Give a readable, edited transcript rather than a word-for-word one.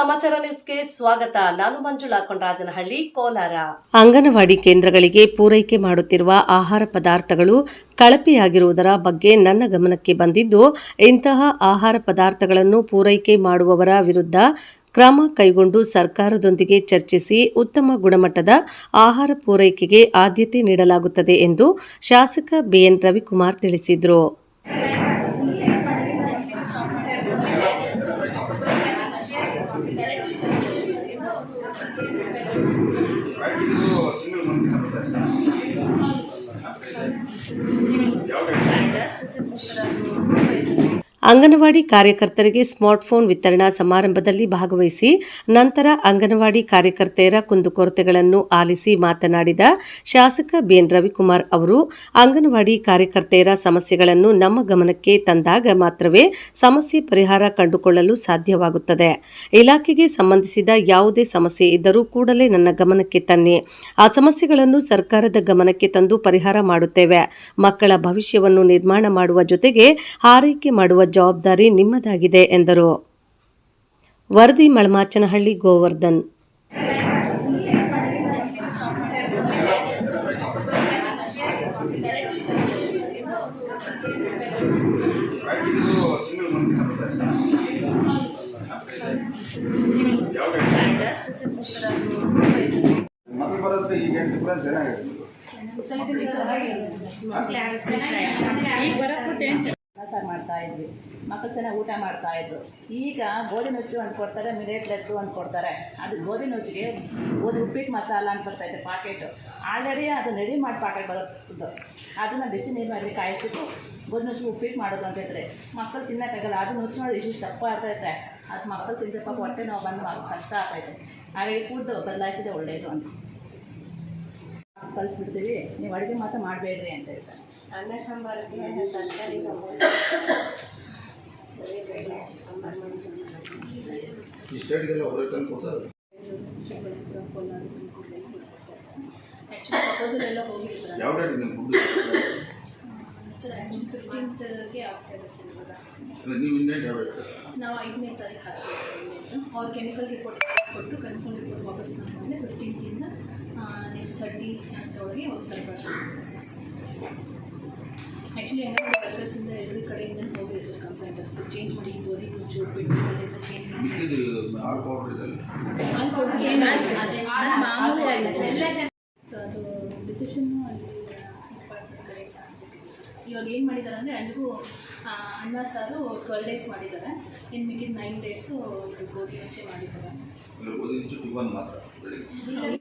ಸಮಾಚಾರ ನ್ಯೂಸ್ಗೆ ಸ್ವಾಗತ. ನಾನು ಮಂಜುಳಾ ಕೊಂಡರಾಜನಹಳ್ಳಿ, ಕೋಲಾರ. ಅಂಗನವಾಡಿ ಕೇಂದ್ರಗಳಿಗೆ ಪೂರೈಕೆ ಮಾಡುತ್ತಿರುವ ಆಹಾರ ಪದಾರ್ಥಗಳು ಕಳಪೆಯಾಗಿರುವುದರ ಬಗ್ಗೆ ನನ್ನ ಗಮನಕ್ಕೆ ಬಂದಿದ್ದು, ಇಂತಹ ಆಹಾರ ಪದಾರ್ಥಗಳನ್ನು ಪೂರೈಕೆ ಮಾಡುವವರ ವಿರುದ್ಧ ಕ್ರಮ ಕೈಗೊಂಡು ಸರ್ಕಾರದೊಂದಿಗೆ ಚರ್ಚಿಸಿ ಉತ್ತಮ ಗುಣಮಟ್ಟದ ಆಹಾರ ಪೂರೈಕೆಗೆ ಆದ್ಯತೆ ನೀಡಲಾಗುತ್ತದೆ ಎಂದು ಶಾಸಕ ಬಿಎನ್ ರವಿಕುಮಾರ್ ತಿಳಿಸಿದರು. ಅಂಗನವಾಡಿ ಕಾರ್ಯಕರ್ತರಿಗೆ ಸ್ಮಾರ್ಟ್ಫೋನ್ ವಿತರಣಾ ಸಮಾರಂಭದಲ್ಲಿ ಭಾಗವಹಿಸಿ ನಂತರ ಅಂಗನವಾಡಿ ಕಾರ್ಯಕರ್ತೆಯರ ಕುಂದುಕೊರತೆಗಳನ್ನು ಆಲಿಸಿ ಮಾತನಾಡಿದ ಶಾಸಕ ಬಿಎನ್ ರವಿಕುಮಾರ್ ಅವರು, ಅಂಗನವಾಡಿ ಕಾರ್ಯಕರ್ತೆಯರ ಸಮಸ್ಯೆಗಳನ್ನು ನಮ್ಮ ಗಮನಕ್ಕೆ ತಂದಾಗ ಮಾತ್ರವೇ ಸಮಸ್ಯೆ ಪರಿಹಾರ ಕಂಡುಕೊಳ್ಳಲು ಸಾಧ್ಯವಾಗುತ್ತದೆ. ಇಲಾಖೆಗೆ ಸಂಬಂಧಿಸಿದ ಯಾವುದೇ ಸಮಸ್ಯೆ ಇದ್ದರೂ ಕೂಡಲೇ ನನ್ನ ಗಮನಕ್ಕೆ ತನ್ನಿ. ಆ ಸಮಸ್ಯೆಗಳನ್ನು ಸರ್ಕಾರದ ಗಮನಕ್ಕೆ ತಂದು ಪರಿಹಾರ ಮಾಡುತ್ತೇವೆ. ಮಕ್ಕಳ ಭವಿಷ್ಯವನ್ನು ನಿರ್ಮಾಣ ಮಾಡುವ ಜೊತೆಗೆ ಆರೈಕೆ ಮಾಡುವ ಜವಾಬ್ದಾರಿ ನಿಮ್ಮದಾಗಿದೆ ಎಂದರು. ವರದಿ ಮಳಮಾಚನಹಳ್ಳಿ, ಗೋವರ್ಧನ್. ಮಾಡ್ತಾ ಇದ್ವಿ, ಮಕ್ಕಳು ಚೆನ್ನಾಗಿ ಊಟ ಮಾಡ್ತಾ ಇದ್ರು. ಈಗ ಗೋಧಿ ನುಚ್ಚು ಅಂತ ಕೊಡ್ತಾರೆ, ಮಿಲೆಟ್ ಲಡ್ಡು ಅಂತ ಕೊಡ್ತಾರೆ. ಅದು ಗೋಧಿ ನುಚ್ಚಿಗೆ ಗೋಧಿ ಉಪ್ಪಿಟ್ಟು ಮಸಾಲ ಅಂತ ಬರ್ತೈತೆ ಪಾಕೆಟು. ಆಲ್ರೆಡಿ ಅದು ರೆಡಿ ಮಾಡಿ ಪಾಕೆಟ್ ಬರೋದು, ಅದನ್ನು ಬಿಸಿ ನೀರಿನಲ್ಲಿ ಕಾಯಿಸ್ಬಿಟ್ಟು ಗೋಧಿ ನುಚ್ಚು ಉಪ್ಪಿಟ್ಟು ಮಾಡೋದು ಅಂತ ಹೇಳ್ತಾರೆ. ಮಕ್ಕಳು ತಿನ್ನೋಕ್ಕಾಗಲ್ಲ. ಅದು ನುಚ್ಚು ನೋಡಿ ಇಷ್ಟು ದಪ್ಪ ಆಗ್ತೈತೆ. ಅದು ಮಕ್ಕಳು ತಿಂದರೆ ಪಾಪ ಹೊಟ್ಟೆ ನೋವು ಬಂದು ಕಷ್ಟ ಆಗ್ತೈತೆ. ಹಾಗಾಗಿ ಫುಡ್ ಬದಲಾಯಿಸಿದೆ ಒಳ್ಳೆಯದು ಅಂತ ಕಳಿಸ್ಬಿಡ್ತೀವಿ. ನೀವು ಅಡುಗೆ ಮಾತ್ರ ಮಾಡಬೇಡ್ರಿ ಅಂತ ಹೇಳ್ತಾರೆ. ಅನ್ನ ಸಾಂಬಾರಿಗೆ ತರಕಾರಿ ಪ್ರಪೋಸಲ್ ಎಲ್ಲ ಹೋಗಿದೆ ಸರ್. ಸರ್ ಆ್ಯಕ್ಚುಲಿ 15th ಆಗ್ತಾ ಇದೆ ಸರ್. ಇವಾಗ ನಾವು 5ನೇ ತಾರೀಕು ಹಾಕ್ತೀವಿ ಸರ್. ಅವ್ರ ಕೆಮಿಕಲ್ ರಿಪೋರ್ಟ್ ಕೊಟ್ಟು ಕನ್ಫರ್ಮ್ ರಿಪೋರ್ಟ್ ವಾಪಸ್ ತಗೊಂಡ್ರೆ 15th ನೆಕ್ಸ್ಟ್ 30 ಅಂತೊಳಗೆ ಒಂದು ಸ್ವಲ್ಪ ಆ್ಯಕ್ಚುಲಿ ಹೆಂಗಂದ್ರೆ ವರ್ಕರ್ಸಿಂದ ಎರಡು ಕಡೆಯಿಂದ ಹೋಗಿದೆ ಸರ್ ಕಂಪ್ಲೇಂಟ್. ಸೊ ಚೇಂಜ್ ಮಾಡಿ ಗೋಧಿ ನುಚ್ಚು ಉಪ್ಪಿಟ್ಟು ಮಸಾಲೆಲ್ಲ ಚೇಂಜ್ ಮಾಡಿ ಮಾಮೂಲಿ ಆಗಿದೆ. ಸೊ ಅದು ಡಿಸಿಷನ್ನು ಅಲ್ಲಿ ಡಿಪಾರ್ಟ್ಮೆಂಟ್ ಕಡೆಯಿಂದ ಆಗ್ತಿದೆ ಸರ್. ಇವಾಗ ಏನು ಮಾಡಿದ್ದಾರೆ ಅಂದರೆ ಅಲ್ಲಿಗೂ ಅನ್ನ ಸಾರು 12 days ಮಾಡಿದ್ದಾರೆ. ಇನ್ನು ಮಿಕ್ಕಿದ 9 days ಗೋಧಿ ನುಚ್ಚೆ ಮಾಡಿದ್ದಾರೆ.